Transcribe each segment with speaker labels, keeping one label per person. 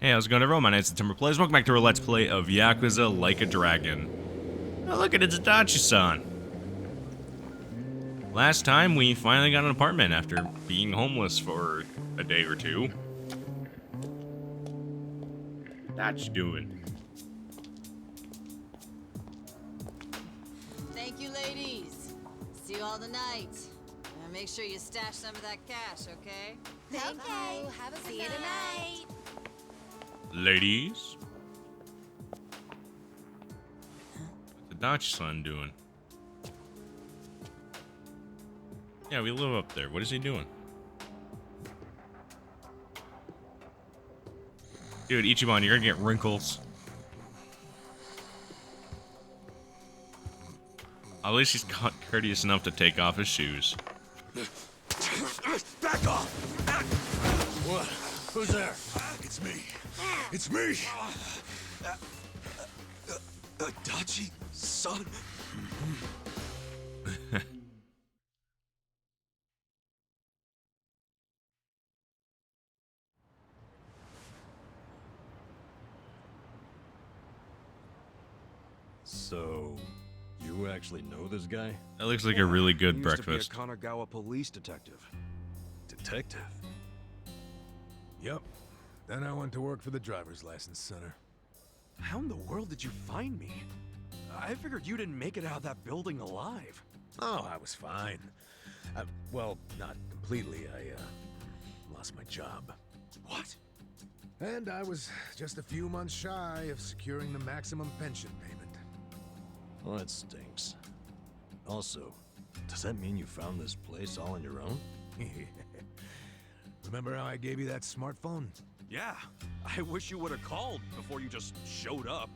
Speaker 1: Hey, how's it going, everyone? My name's September Plays. Welcome back to our Let's Play of Yakuza Like a Dragon. Oh, look at it's Adachi-san. Last time, we finally got an apartment after being homeless for a day or two. What's Adachi doing?
Speaker 2: Thank you, ladies. See you all tonight. And make sure you stash some of that cash, okay?
Speaker 3: Thank you. Have a good night.
Speaker 1: Ladies? What's Adachi-san doing? Yeah, we live up there. What is he doing? Dude, Ichiban, you're gonna get wrinkles. At least he's courteous enough to take off his shoes.
Speaker 4: Back off! What? Who's there? It's me. It's me! Adachi, son?
Speaker 5: So, you actually know this guy?
Speaker 1: That looks like a really good
Speaker 4: He
Speaker 1: breakfast.
Speaker 4: used to be a Kanagawa police detective.
Speaker 5: Detective?
Speaker 6: Yep. Then I went to work for the driver's license center.
Speaker 4: How in the world did you find me? I figured you didn't make it out of that building alive.
Speaker 6: Oh, I was fine. Well, not completely. I lost my job.
Speaker 4: What?
Speaker 6: And I was just a few months shy of securing the maximum pension payment.
Speaker 5: Well, that stinks. Also, does that mean you found this place all on your own?
Speaker 6: Remember how I gave you that smartphone?
Speaker 4: Yeah. I wish you would have called before you just showed up.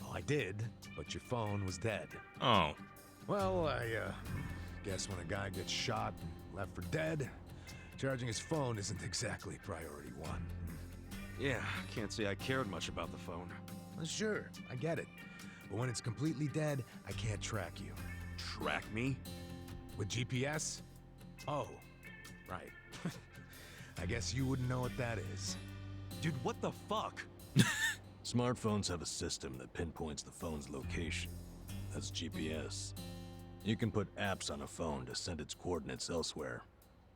Speaker 6: Oh, I did, but your phone was dead.
Speaker 1: Oh.
Speaker 6: Well, I guess when a guy gets shot and left for dead, charging his phone isn't exactly priority one.
Speaker 4: Yeah, can't say I cared much about the phone.
Speaker 6: Well, sure, I get it. But when it's completely dead, I can't track you.
Speaker 4: Track me?
Speaker 6: With GPS? Oh, right. I guess you wouldn't know what that is.
Speaker 4: Dude, what the fuck?
Speaker 5: Smartphones have a system that pinpoints the phone's location. That's GPS. You can put apps on a phone to send its coordinates elsewhere.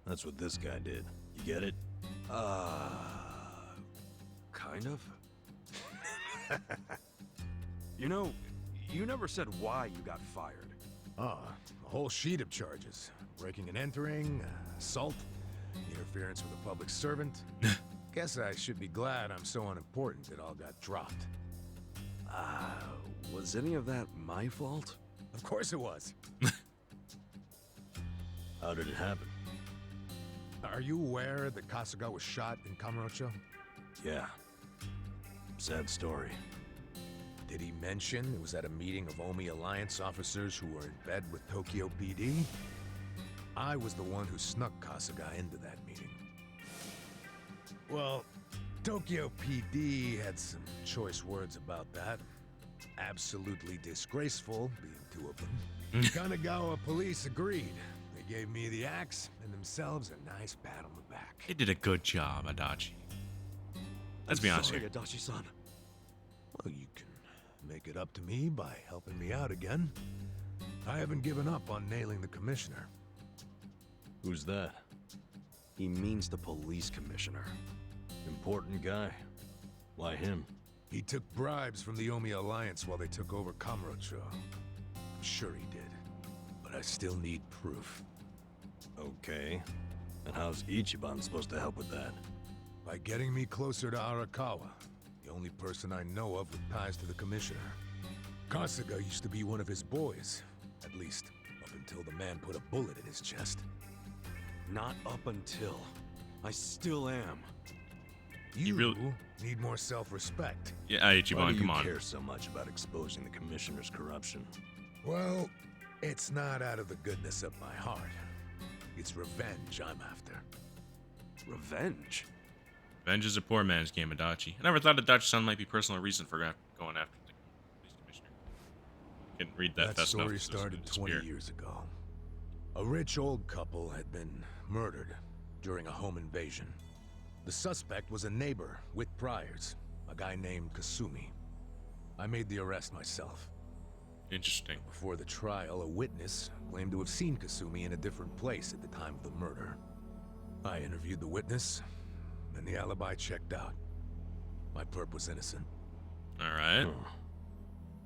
Speaker 5: That's what this guy did. You get it?
Speaker 4: Kind of. You know, you never said why you got fired.
Speaker 6: Ah, a whole sheet of charges. Breaking and entering, assault, interference with a public servant. Guess I should be glad I'm so unimportant it all got dropped.
Speaker 4: Was any of that my fault?
Speaker 6: Of course it was.
Speaker 5: How did it happen?
Speaker 6: Are you aware that Kasuga was shot in Kamurocho?
Speaker 5: Yeah. Sad story.
Speaker 6: Did he mention it was at a meeting of Omi Alliance officers who were in bed with Tokyo PD? I was the one who snuck Kasuga into that meeting. Well, Tokyo PD had some choice words about that. Absolutely disgraceful, being two of them. Kanagawa police agreed. They gave me the axe and themselves a nice pat on the back.
Speaker 1: They did a good job, Adachi. Let's be honest
Speaker 4: Sorry,
Speaker 1: here.
Speaker 4: Adachi-san.
Speaker 6: Well, you can make it up to me by helping me out again. I haven't given up on nailing the commissioner.
Speaker 5: Who's that?
Speaker 4: He means the police commissioner.
Speaker 5: Important guy. Why him?
Speaker 6: He took bribes from the Omi Alliance while they took over Kamurocho. I'm sure he did, but I still need proof.
Speaker 5: Okay. And how's Ichiban supposed to help with that?
Speaker 6: By getting me closer to Arakawa, the only person I know of with ties to the commissioner. Kasuga used to be one of his boys, at least up until the man put a bullet in his chest.
Speaker 4: Not up until. I still am.
Speaker 6: You
Speaker 1: really-
Speaker 6: need more self-respect.
Speaker 1: Yeah,
Speaker 5: Why
Speaker 1: Ichiban,
Speaker 5: do
Speaker 1: come
Speaker 5: you
Speaker 1: on.
Speaker 5: care so much about exposing the commissioner's corruption?
Speaker 6: Well, it's not out of the goodness of my heart. It's revenge I'm after.
Speaker 4: Revenge?
Speaker 1: Revenge is a poor man's game, Adachi. I never thought Adachi-san might be personal reason for going after the police commissioner. Can read that.
Speaker 6: That
Speaker 1: That's
Speaker 6: story
Speaker 1: enough.
Speaker 6: started 20 years ago. A rich old couple had been murdered during a home invasion. The suspect was a neighbor with priors, a guy named Kasumi. I made the arrest myself.
Speaker 1: Interesting.
Speaker 6: Before the trial, a witness claimed to have seen Kasumi in a different place at the time of the murder. I interviewed the witness, and the alibi checked out. My perp was innocent.
Speaker 1: Alright.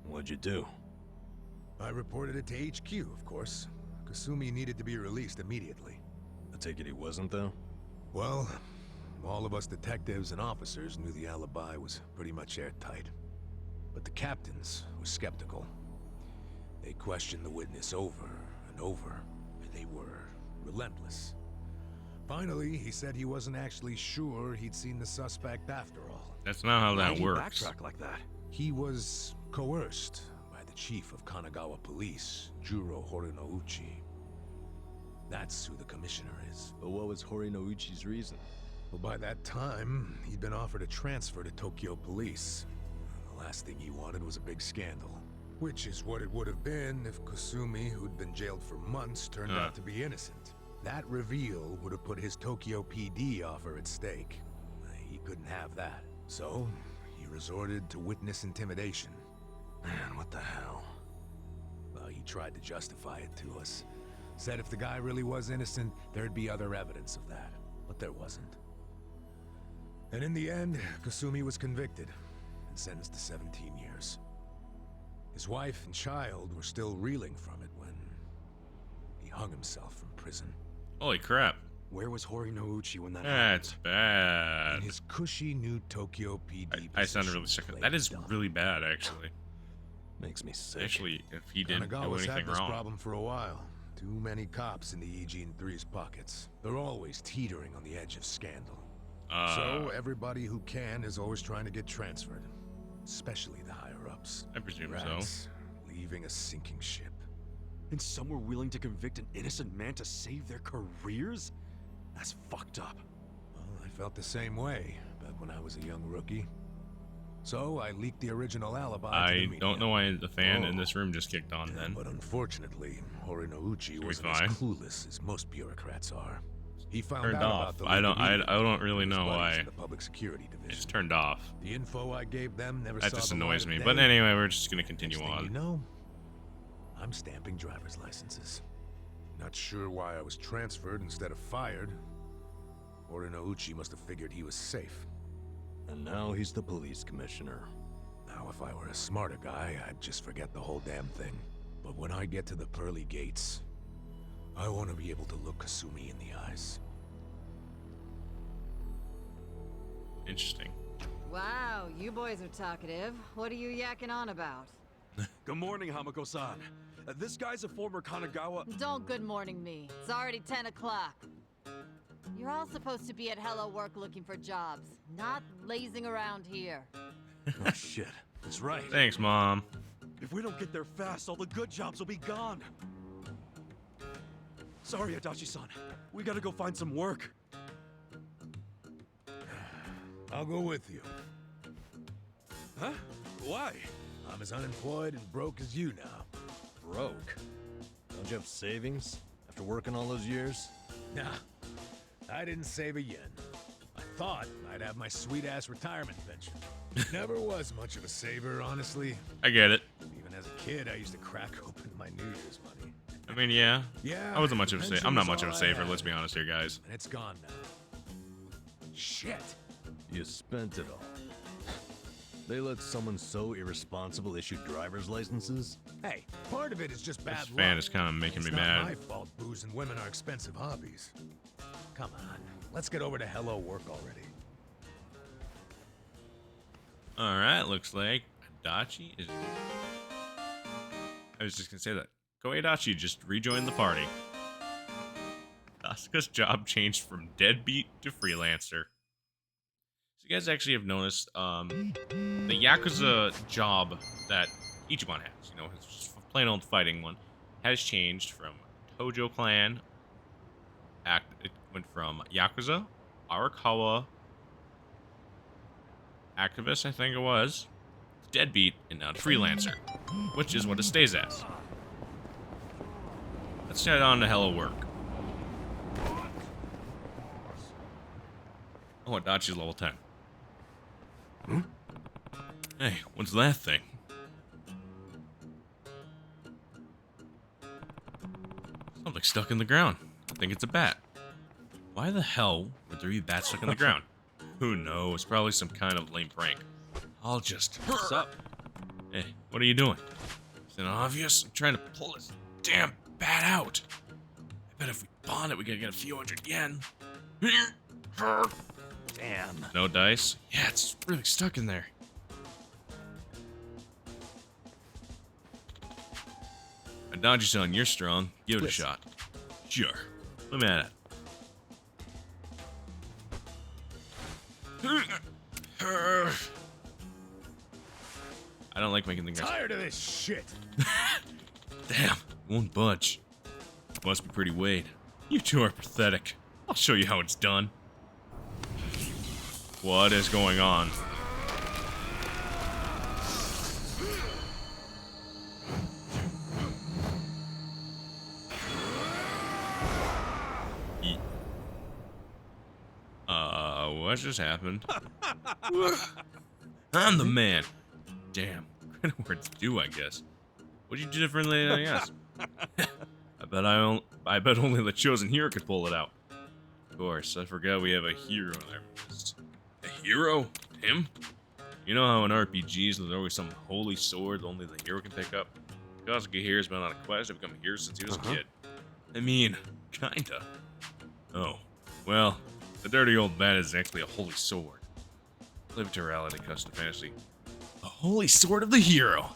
Speaker 5: What'd you do?
Speaker 6: I reported it to HQ, of course. Kasumi needed to be released immediately.
Speaker 5: I take it he wasn't, though?
Speaker 6: Well, all of us detectives and officers knew the alibi was pretty much airtight. But the captains were skeptical. They questioned the witness over and over, and they were relentless. Finally, he said he wasn't actually sure he'd seen the suspect after all.
Speaker 1: That's not how that
Speaker 4: Why'd he
Speaker 1: works.
Speaker 4: backtrack like that?
Speaker 6: He was coerced by the chief of Kanagawa Police, Juro Horinouchi. That's who the commissioner is.
Speaker 5: But what was Horinouchi's reason?
Speaker 6: Well, by that time, he'd been offered a transfer to Tokyo Police. The last thing he wanted was a big scandal. Which is what it would have been if Kasumi, who'd been jailed for months, turned out to be innocent. That reveal would have put his Tokyo PD offer at stake. He couldn't have that. So, he resorted to witness intimidation.
Speaker 5: Man, what the hell?
Speaker 6: Well, he tried to justify it to us. Said if the guy really was innocent, there'd be other evidence of that. But there wasn't. And in the end, Kasumi was convicted and sentenced to 17 years. His wife and child were still reeling from it when he hung himself from prison.
Speaker 1: Holy crap.
Speaker 4: Where was Horinouchi when that
Speaker 1: That's
Speaker 4: happened?
Speaker 1: bad.
Speaker 6: In his cushy new Tokyo PD
Speaker 1: I sounded really
Speaker 6: position,
Speaker 1: sick. That is
Speaker 6: dumb.
Speaker 1: really bad, actually.
Speaker 5: Makes me sick.
Speaker 1: Actually, if he didn't do
Speaker 6: Kanagawa's
Speaker 1: anything
Speaker 6: had this
Speaker 1: wrong.
Speaker 6: problem for a while. Too many cops in the Eugene 3's pockets. They're always teetering on the edge of scandal. So everybody who can is always trying to get transferred. Especially the higher-ups.
Speaker 1: I presume
Speaker 6: Rats, leaving a sinking ship.
Speaker 4: And some were willing to convict an innocent man to save their careers? That's fucked up.
Speaker 6: Well, I felt the same way back when I was a young rookie. So I leaked the original alibi to the
Speaker 1: I
Speaker 6: media.
Speaker 1: don't know why the fan in this room just kicked on then.
Speaker 6: But unfortunately, Horinouchi
Speaker 1: be
Speaker 6: wasn't as
Speaker 1: fine.
Speaker 6: clueless as most bureaucrats are. He found
Speaker 1: Turned
Speaker 6: out
Speaker 1: off.
Speaker 6: about the
Speaker 1: I don't
Speaker 6: leak
Speaker 1: really
Speaker 6: immediately.
Speaker 1: know
Speaker 6: His buddies
Speaker 1: why.
Speaker 6: in the public security division.
Speaker 1: It's turned off.
Speaker 6: The info I gave them never
Speaker 1: That
Speaker 6: saw
Speaker 1: just
Speaker 6: the light
Speaker 1: annoys
Speaker 6: of
Speaker 1: me.
Speaker 6: day.
Speaker 1: But anyway, we're just gonna continue
Speaker 6: Next thing
Speaker 1: on.
Speaker 6: you know, I'm stamping driver's licenses. Not sure why I was transferred instead of fired. Horinouchi must have figured he was safe.
Speaker 5: And now he's the police commissioner.
Speaker 6: Now, if I were a smarter guy, I'd just forget the whole damn thing. But when I get to the pearly gates, I want to be able to look Kasumi in the eyes.
Speaker 1: Interesting.
Speaker 2: Wow, you boys are talkative. What are you yakking on about?
Speaker 4: Good morning, Hamako-san. This guy's a former Kanagawa...
Speaker 2: Don't good morning me. It's already 10 o'clock. You're all supposed to be at Hello Work looking for jobs, not lazing around here.
Speaker 4: Oh, shit. That's right.
Speaker 1: Thanks, Mom.
Speaker 4: If we don't get there fast, all the good jobs will be gone. Sorry, Adachi-san. We gotta go find some work.
Speaker 6: I'll go with you.
Speaker 4: Huh? Why?
Speaker 6: I'm as unemployed and broke as you now.
Speaker 5: Broke? Don't you have savings? After working all those years?
Speaker 6: Nah, I didn't save a yen. I thought I'd have my sweet-ass retirement pension. Never was much of a saver, honestly.
Speaker 1: I get it.
Speaker 6: Even as a kid, I used to crack open my New Year's money.
Speaker 1: I mean, yeah.
Speaker 6: Yeah,
Speaker 1: I wasn't much of a saver. I'm not much of a
Speaker 6: pension was all
Speaker 1: saver,
Speaker 6: I
Speaker 1: let's
Speaker 6: had.
Speaker 1: be honest here, guys.
Speaker 6: And it's gone now. Shit.
Speaker 5: You spent it all. They let someone so irresponsible issue driver's licenses?
Speaker 6: Hey, part of it is just bad
Speaker 1: This
Speaker 6: luck.
Speaker 1: fan is kind of making
Speaker 6: It's
Speaker 1: me
Speaker 6: not
Speaker 1: mad.
Speaker 6: my fault booze and women are expensive hobbies. Come on, let's get over to Hello Work already.
Speaker 1: Alright, looks like Adachi is... I was just gonna say that. Koei Adachi just rejoined the party. Asuka's job changed from deadbeat to freelancer. So you guys actually have noticed, the Yakuza job that Ichiban has, you know, his just plain old fighting one, has changed from Tojo Clan, it went from Yakuza, Arakawa, activist, I think it was, deadbeat, and now to freelancer, which is what it stays as. Let's head on to Hello Work. Oh, Adachi's level 10. Hey, what's that thing? Something stuck in the ground. I think it's a bat. Why the hell would there be bats stuck in the ground? Who knows? Probably some kind of lame prank. I'll just...
Speaker 4: What's up?
Speaker 1: Hey, what are you doing? Is it obvious? I'm trying to pull this damn bat out. I bet if we bond it, we gotta get a few hundred yen.
Speaker 4: Damn.
Speaker 1: No dice? Yeah, it's really stuck in there. Adachi-san, you're strong. Give it a
Speaker 4: Listen.
Speaker 1: shot. Sure. I'm at it. I don't like making things.
Speaker 6: Tired of this shit.
Speaker 1: Damn, won't budge. Must be pretty weighed. You two are pathetic. I'll show you how it's done. What is going on? What just happened? I'm the man. Damn, credit where it's due, I guess. What'd you do differently than I guess? I bet only the chosen hero could pull it out. Of course, I forgot we have a hero on our list. A hero? Him? You know how in RPGs there's always some holy sword only the hero can pick up? Kosuke here has been on a quest to become a hero since he was a kid. I mean, kinda. Oh, well, the dirty old bat is actually a holy sword. Live to reality, custom fantasy. The holy sword of the hero.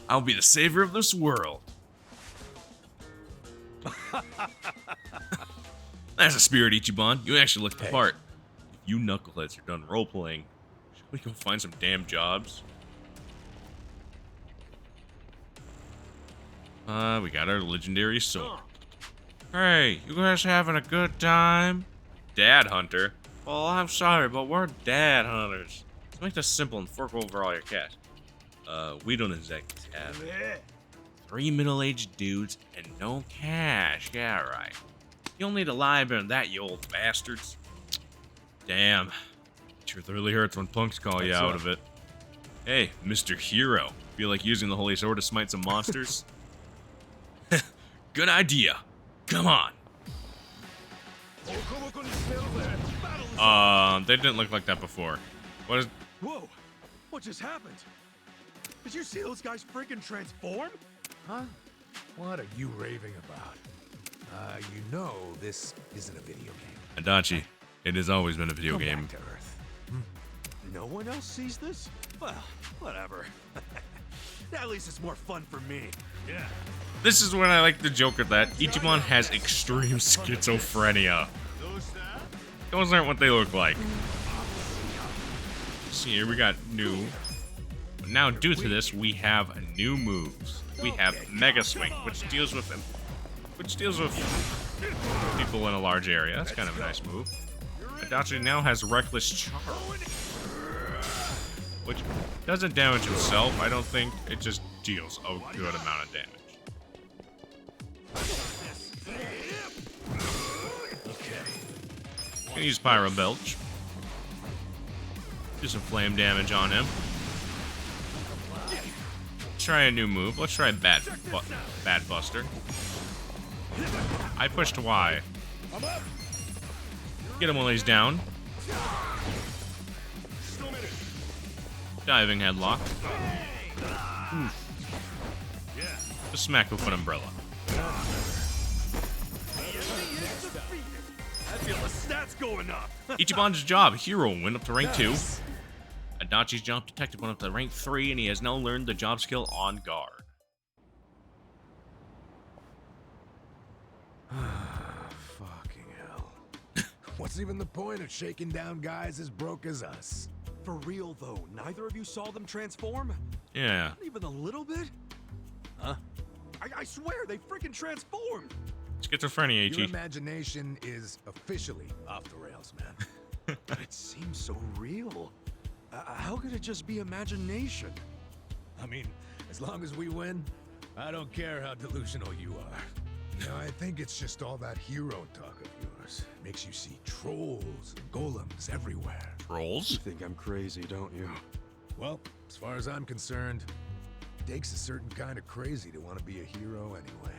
Speaker 1: I'll be the savior of this world. That's a spirit, Ichiban. You actually look the part. If you knuckleheads are done role-playing, shall we go find some damn jobs? We got our legendary sword. Hey, you guys having a good time? Dad Hunter? Well, I'm sorry, but we're dad hunters. Let's make this simple and fork over all your cash. We don't exactly have it. 3 middle-aged dudes and no cash. Yeah, right. You'll need a lie about that, you old bastards. Damn. Truth really hurts when punks call you out of it. Hey, Mr. Hero. Feel like using the holy sword to smite some monsters? Good idea. Come on. They didn't look like that before. What is...
Speaker 4: Whoa! What just happened? Did you see those guys freaking transform?
Speaker 6: Huh? What are you raving about? You know this isn't a video game.
Speaker 1: Adachi, it has always been a video
Speaker 6: Come
Speaker 1: game.
Speaker 6: back to Earth.
Speaker 4: No one else sees this? Well, whatever. At least it's more fun for me. Yeah.
Speaker 1: This is when I like the joke of that. Ichiban has extreme schizophrenia. Those aren't what they look like. See here, we got new. Now, due to this, we have new moves. We have Mega Swing, which deals with people in a large area. That's kind of a nice move. Adachi now has Reckless Charge, which doesn't damage himself, I don't think. It just deals a good amount of damage. Gonna use Pyro Belch. Do some flame damage on him. Try a new move. Let's try Bat Buster. I pushed Y. Get him while he's down. Diving headlock. Just smack with an umbrella.
Speaker 4: I feel the stats going up.
Speaker 1: Ichiban's job, Hero, went up to rank 2. Adachi's job, Detective, went up to rank 3, and he has now learned the job skill On Guard.
Speaker 6: Fucking hell. What's even the point of shaking down guys as broke as us?
Speaker 4: For real though, neither of you saw them transform?
Speaker 1: Yeah.
Speaker 4: Not even a little bit?
Speaker 6: Huh?
Speaker 4: I swear, they freaking transformed!
Speaker 1: Schizophrenia,
Speaker 6: Your
Speaker 1: Ichi.
Speaker 6: imagination is officially off the rails, man.
Speaker 4: But it seems so real. How could it just be imagination?
Speaker 6: I mean, as long as we win, I don't care how delusional you are. You know, I think it's just all that hero talk of yours. Makes you see trolls and golems everywhere.
Speaker 1: Trolls?
Speaker 4: You think I'm crazy, don't you?
Speaker 6: Well, as far as I'm concerned, it takes a certain kind of crazy to want to be a hero anyway.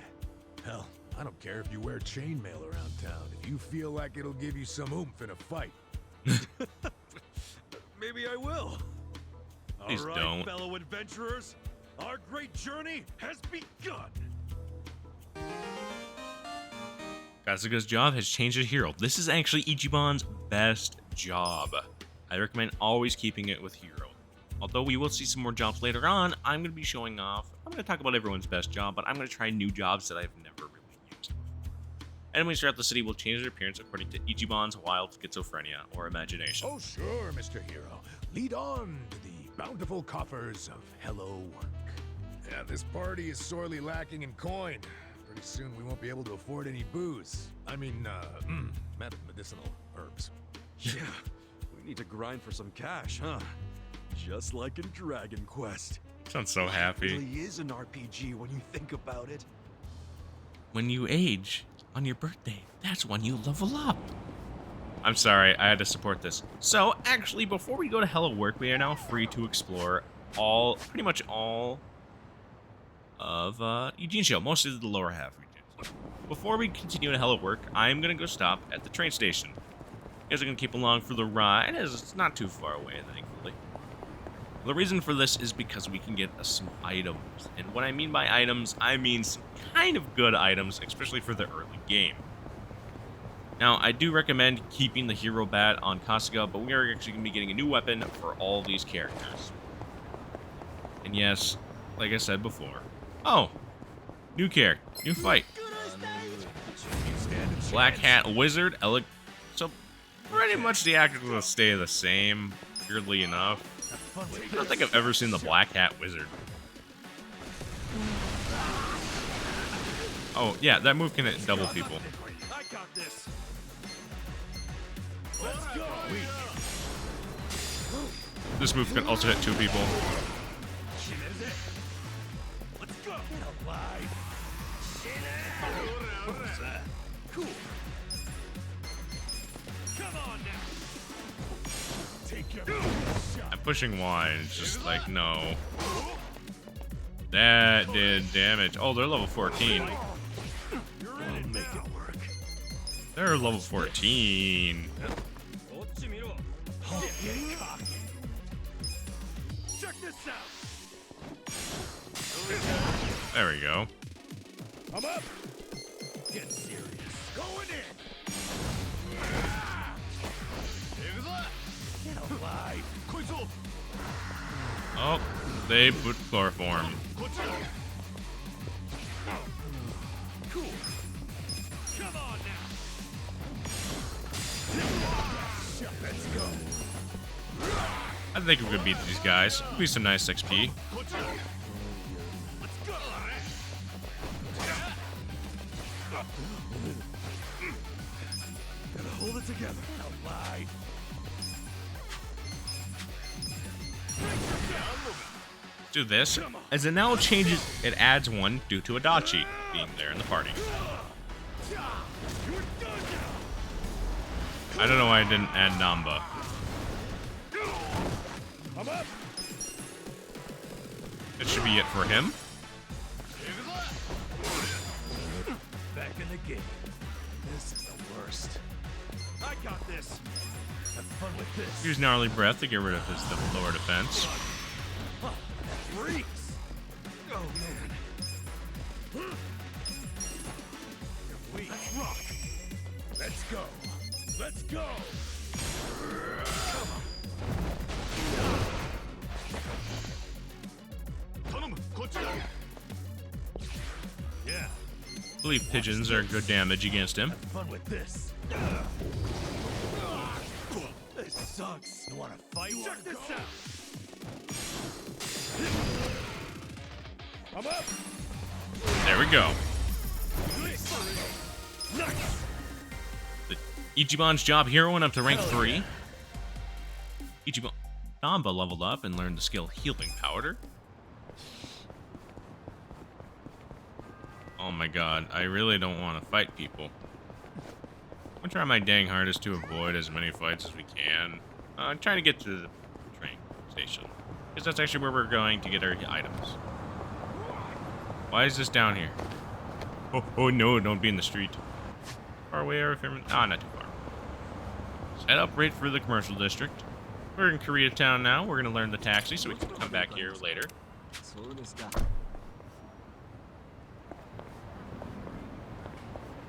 Speaker 6: Hell, I don't care if you wear chainmail around town. If you feel like it'll give you some oomph in a fight.
Speaker 4: Maybe I will.
Speaker 1: Please
Speaker 4: All right,
Speaker 1: don't.
Speaker 4: fellow adventurers, our great journey has begun.
Speaker 1: Kasuga's job has changed to hero. This is actually Ichiban's best job. I recommend always keeping it with hero. Although we will see some more jobs later on, I'm going to be showing off. I'm going to talk about everyone's best job, but I'm going to try new jobs that I've never really used before. Enemies throughout the city will change their appearance according to Ichiban's wild schizophrenia or imagination.
Speaker 6: Oh, sure, Mr. Hero. Lead on to the bountiful coffers of Hello Work. Yeah, this party is sorely lacking in coin. Pretty soon we won't be able to afford any booze. I mean, medicinal herbs.
Speaker 4: Yeah, we need to grind for some cash, huh? Just like in Dragon Quest.
Speaker 1: Sounds so
Speaker 4: It
Speaker 1: happy.
Speaker 4: really is an RPG when you think about it.
Speaker 1: When you age on your birthday, that's when you level up. I'm sorry, I had to support this. So, actually, before we go to Hello Work, we are now free to explore pretty much all of Eugene, mostly the lower half regions. Before we continue to Hello Work, I'm gonna go stop at the train station. You guys are gonna keep along for the ride, as it's not too far away, thankfully. The reason for this is because we can get some items. And what I mean by items, I mean some kind of good items, especially for the early game. Now, I do recommend keeping the hero bat on Kasuga, but we are actually going to be getting a new weapon for all these characters. And yes, like I said before. Oh! New character. New fight. Black Hat Wizard. So, pretty much the actors will stay the same, weirdly enough. I don't think I've ever seen the Black Hat Wizard. Oh, yeah, that move can hit double people.
Speaker 4: I got this.
Speaker 1: This move can also hit two people.
Speaker 4: Let's go. What's that? Cool. Come on now. Take your shot.
Speaker 1: I'm pushing Y, and it's just like, no. That did damage. Oh, they're level 14.
Speaker 4: I'll make it work.
Speaker 1: They're level 14.
Speaker 4: Get cocky. Check this out.
Speaker 1: There we go.
Speaker 6: I'm up!
Speaker 4: Get serious. Going in. Get alive.
Speaker 1: Oh, they put chloroform.
Speaker 4: Cool. Come on now. Let's go.
Speaker 1: I think we could beat these guys. It'll be some nice XP.
Speaker 4: Let's go. Gotta hold it together. Alive.
Speaker 1: Do this. As it now changes, it adds one due to Adachi being there in the party. I don't know why I didn't add Namba.
Speaker 6: I'm up!
Speaker 1: It should be it for him.
Speaker 4: Back in the game. This is the worst. I got this. Have fun with this.
Speaker 1: Use Gnarly Breath to get rid of his lower defense.
Speaker 4: Huh, that freaks. Oh man. You're weak. Let's rock.
Speaker 6: Let's go! Let's go!
Speaker 4: Yeah.
Speaker 1: I believe pigeons are good damage against him.
Speaker 4: Have fun with this. This sucks. You wanna fight? Check this out.
Speaker 6: I'm up!
Speaker 1: There we go.
Speaker 4: Nice.
Speaker 1: The Ichiban's job hero went up to rank 3. Ichiban Namba leveled up and learned the skill Healing Powder. Oh my god, I really don't want to fight people. I'm gonna try my dang hardest to avoid as many fights as we can. I'm trying to get to the train station. Because that's actually where we're going to get our items. Why is this down here? Oh no, don't be in the street. Far away or if not too far. Set up right for the commercial district. We're in Koreatown now. We're going to learn the taxi so we can come back here later.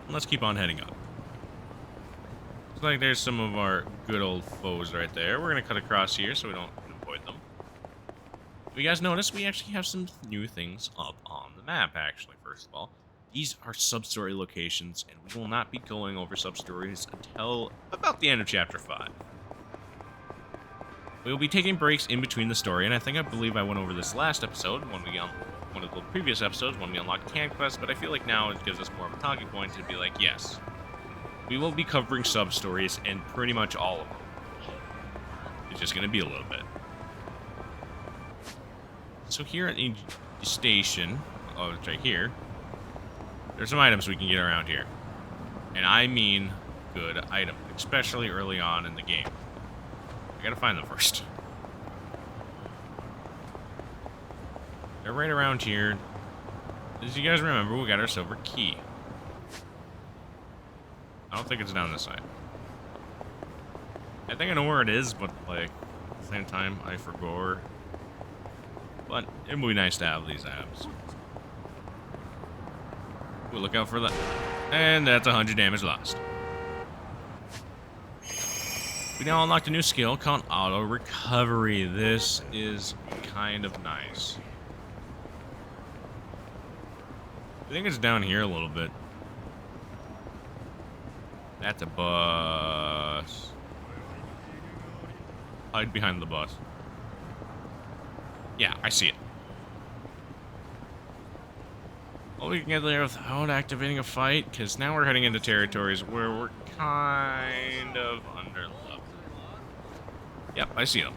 Speaker 1: And let's keep on heading up. Looks like there's some of our good old foes right there. We're going to cut across here so we don't avoid them. You guys notice we actually have some new things up on the map, actually, first of all. These are sub-story locations, and we will not be going over sub-stories until about the end of Chapter 5. We will be taking breaks in between the story, and I believe I went over this last episode, one of the previous episodes, when we unlocked Can Quest, but I feel like now it gives us more of a talking point to be like, yes, we will be covering sub-stories, and pretty much all of them. It's just going to be a little bit. So here at the station, oh, it's right here, there's some items we can get around here. And I mean good items, especially early on in the game. I gotta find them first. They're right around here. As you guys remember, we got our silver key. I don't think it's down this side. I think I know where it is, but like at the same time, I forgot. But it would be nice to have these items. We'll look out for that. And that's 100 damage lost. We now unlocked a new skill called Auto Recovery. This is kind of nice. I think it's down here a little bit. That's a bus. Hide behind the bus. Yeah, I see it. Well, we can get there without activating a fight, because now we're heading into territories where we're kind of under level. Yep, I see them.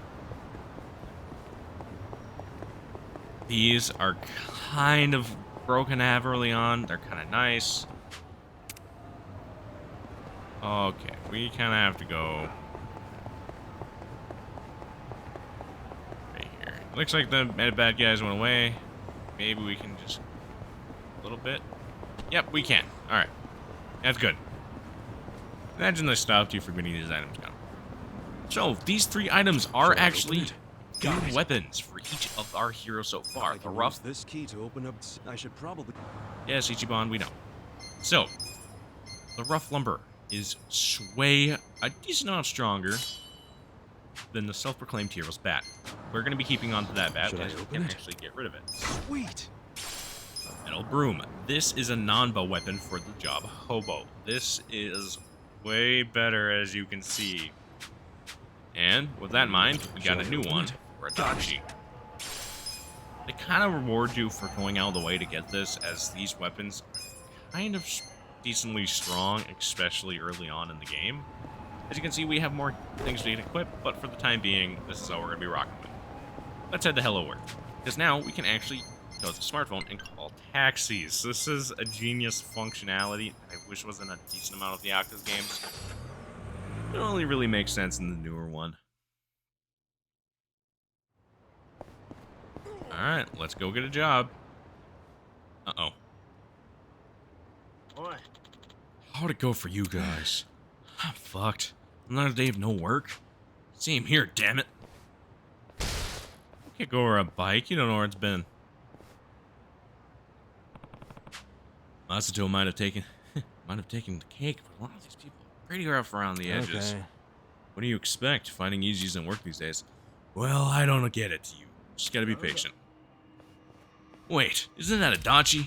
Speaker 1: These are kind of broken to have early on. They're kind of nice. Okay, we kind of have to go right here. Looks like the bad guys went away. Maybe we can just a little bit. Yep, we can. All right, that's good. Imagine they stopped you from getting these items down. So these 3 items are actually good weapons for each of our heroes so far. The rough.
Speaker 5: This key to open up. I should probably.
Speaker 1: Yes, Ichiban, we know. So the rough lumber is way a decent amount stronger than the self-proclaimed hero's bat. We're going to be keeping on to that bat as we can actually get rid of it.
Speaker 5: Sweet.
Speaker 1: Metal broom. This is a non-bow weapon for the job hobo. This is way better, as you can see. And with that in mind, we got a new one for Adachi. They kind of reward you for going out of the way to get this, as these weapons are kind of decently strong, especially early on in the game. As you can see, we have more things we can equip, but for the time being, this is how we're going to be rocking with. Let's head to Hello World, because now we can actually go to the smartphone and call taxis. This is a genius functionality I wish was in a decent amount of the Yakuza games. It only really makes sense in the newer one. Alright, let's go get a job. Uh-oh. How'd it go for you guys? I'm fucked. Another day of no work? Same here, damn it. You can't go over a bike, you don't know where it's been. Masato might have taken the cake, but a lot of these people are pretty rough around the edges.
Speaker 5: Okay.
Speaker 1: What do you expect? Finding easy doesn't work these days. Well, I don't get it. You just gotta be patient. Wait, isn't that Adachi?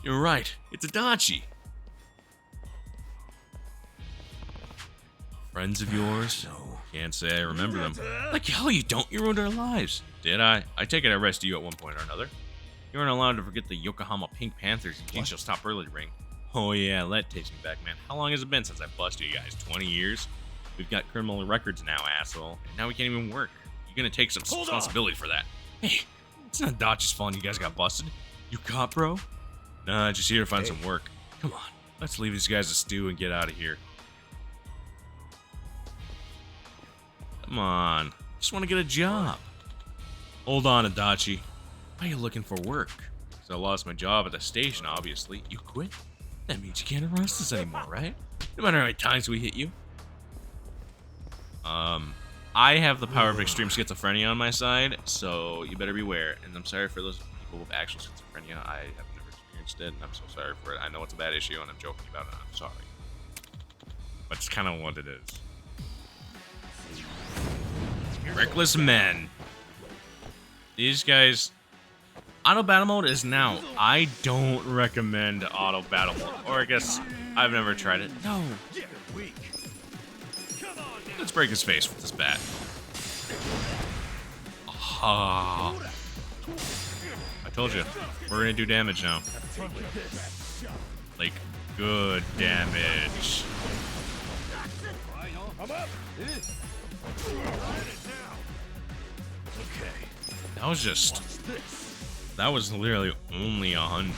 Speaker 1: You're right, it's Adachi. Friends of yours?
Speaker 5: No.
Speaker 1: Can't say I remember them. Like hell you don't, you ruined our lives. Did I? I take it I arrested you at one point or another. You weren't allowed to forget the Yokohama Pink Panthers in case you'll stop early ring. Oh yeah, that takes me back, man. How long has it been since I busted you guys? 20 years? We've got criminal records now, asshole. And now we can't even work. You're gonna take some responsibility for that. Hey, it's not Dachi's fault you guys got busted. You caught, bro? Nah, just here to find some work. Come on, let's leave these guys to stew and get out of here. Come on, just want to get a job. Hold on, Adachi. Why are you looking for work? So I lost my job at the station, obviously. You quit? That means you can't arrest us anymore, right? No matter how many times we hit you. I have the power of extreme schizophrenia on my side, so you better beware. And I'm sorry for those people with actual schizophrenia. I have never experienced it, and I'm so sorry for it. I know it's a bad issue, and I'm joking about it. I'm sorry. But it's kind of what it is. Reckless men. These guys... Auto battle mode is now. I don't recommend auto battle mode. Or I guess I've never tried it. No. Let's break his face with this bat. Ah. I told you. We're gonna do damage now. Like, good damage. That was just... That was literally only 100.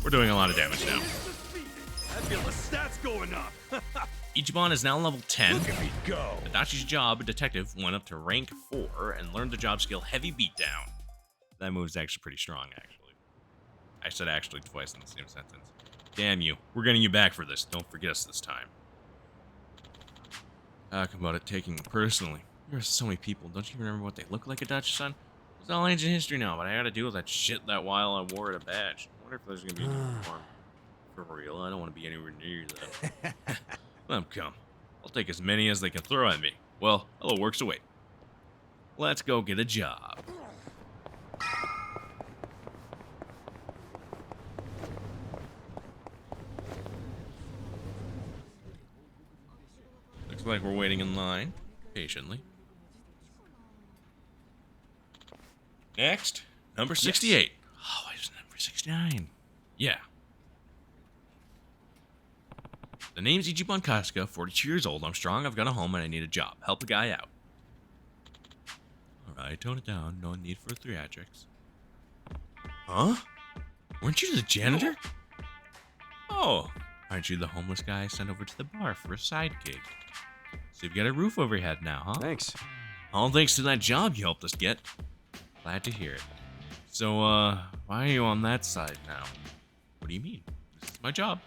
Speaker 1: We're doing a lot of damage now.
Speaker 4: I feel the stats going up.
Speaker 1: Ichiban is now level 10. Adachi's job, detective, went up to rank 4 and learned the job skill Heavy Beatdown. That move's actually pretty strong, actually. I said actually twice in the same sentence. Damn you. We're getting you back for this. Don't forget us this time. Talk about it taking it personally. There are so many people. Don't you remember what they look like, Adachi-san? It's all ancient history now, but I gotta deal with that shit that while I wore it a badge. I wonder if there's gonna be a new form. For real, I don't want to be anywhere near that. Let them come. I'll take as many as they can throw at me. Well, hello, works away. Let's go get a job. Looks like we're waiting in line, patiently. Next, number 68. Oh, I was number 69. Yeah. The name's Ichiban Kasuga, 42 years old. I'm strong, I've got a home, and I need a job. Help a guy out. Alright, tone it down. No need for theatrics. Huh? Weren't you the janitor? Oh, aren't you the homeless guy I sent over to the bar for a side gig? So you've got a roof over your head now, huh?
Speaker 7: Thanks.
Speaker 1: All thanks to that job you helped us get. Glad to hear it. So, why are you on that side now? What do you mean? This is my job.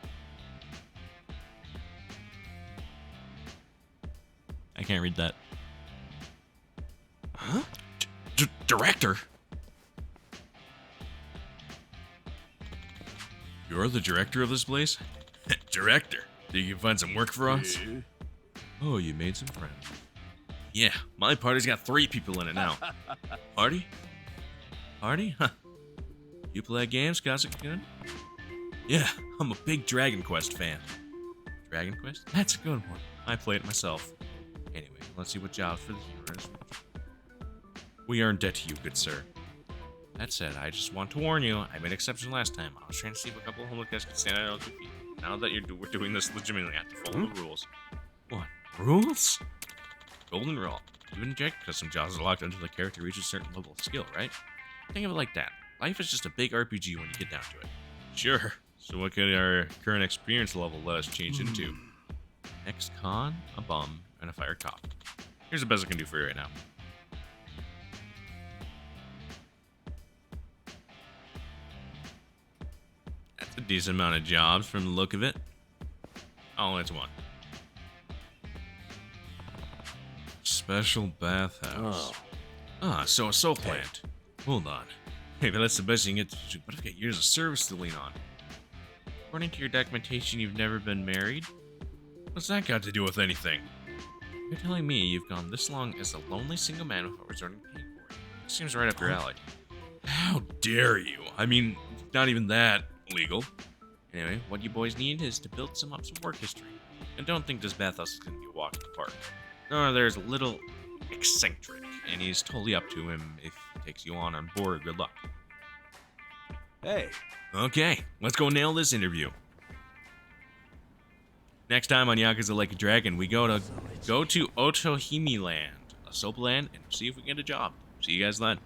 Speaker 1: I can't read that. Huh? Director? You're the director of this place? Director? Think you can find some work for us? Oh, you made some friends. Yeah, my party's got 3 people in it now. Party? Party? Huh. You play games, Kasuga? Yeah, I'm a big Dragon Quest fan. Dragon Quest? That's a good one. I play it myself. Anyway, let's see what jobs for the heroes. We are in debt to you, good sir. That said, I just want to warn you, I made an exception last time. I was trying to see if a couple of homeless guys could stand on their own 2 feet. Now that we're doing this legitimately, I have to follow the rules. What? Rules? Golden rule. Even inject because some jobs are locked until the character reaches a certain level of skill, right? Think of it like that. Life is just a big RPG when you get down to it. Sure. So what could our current experience level let us change into? Ex-con, a bum, and a fire cop. Here's the best I can do for you right now. That's a decent amount of jobs from the look of it. Oh, it's one. Special bathhouse. Ah, so a soapland. Hold on. Maybe that's the best you can get to do, but I've got years of service to lean on. According to your documentation, you've never been married? What's that got to do with anything? You're telling me you've gone this long as a lonely single man without resorting to paying for it. Seems right up your alley. How dare you? I mean, not even that legal. Anyway, what you boys need is to build up some work history. And don't think this bathhouse is going to be a walk in the park. No, there's a little eccentric, and he's totally up to him if he takes you on board. Good luck.
Speaker 7: Hey.
Speaker 1: Okay, let's go nail this interview. Next time on Yakuza Like a Dragon, we go to Otohime Land, a soap land, and see if we can get a job. See you guys then.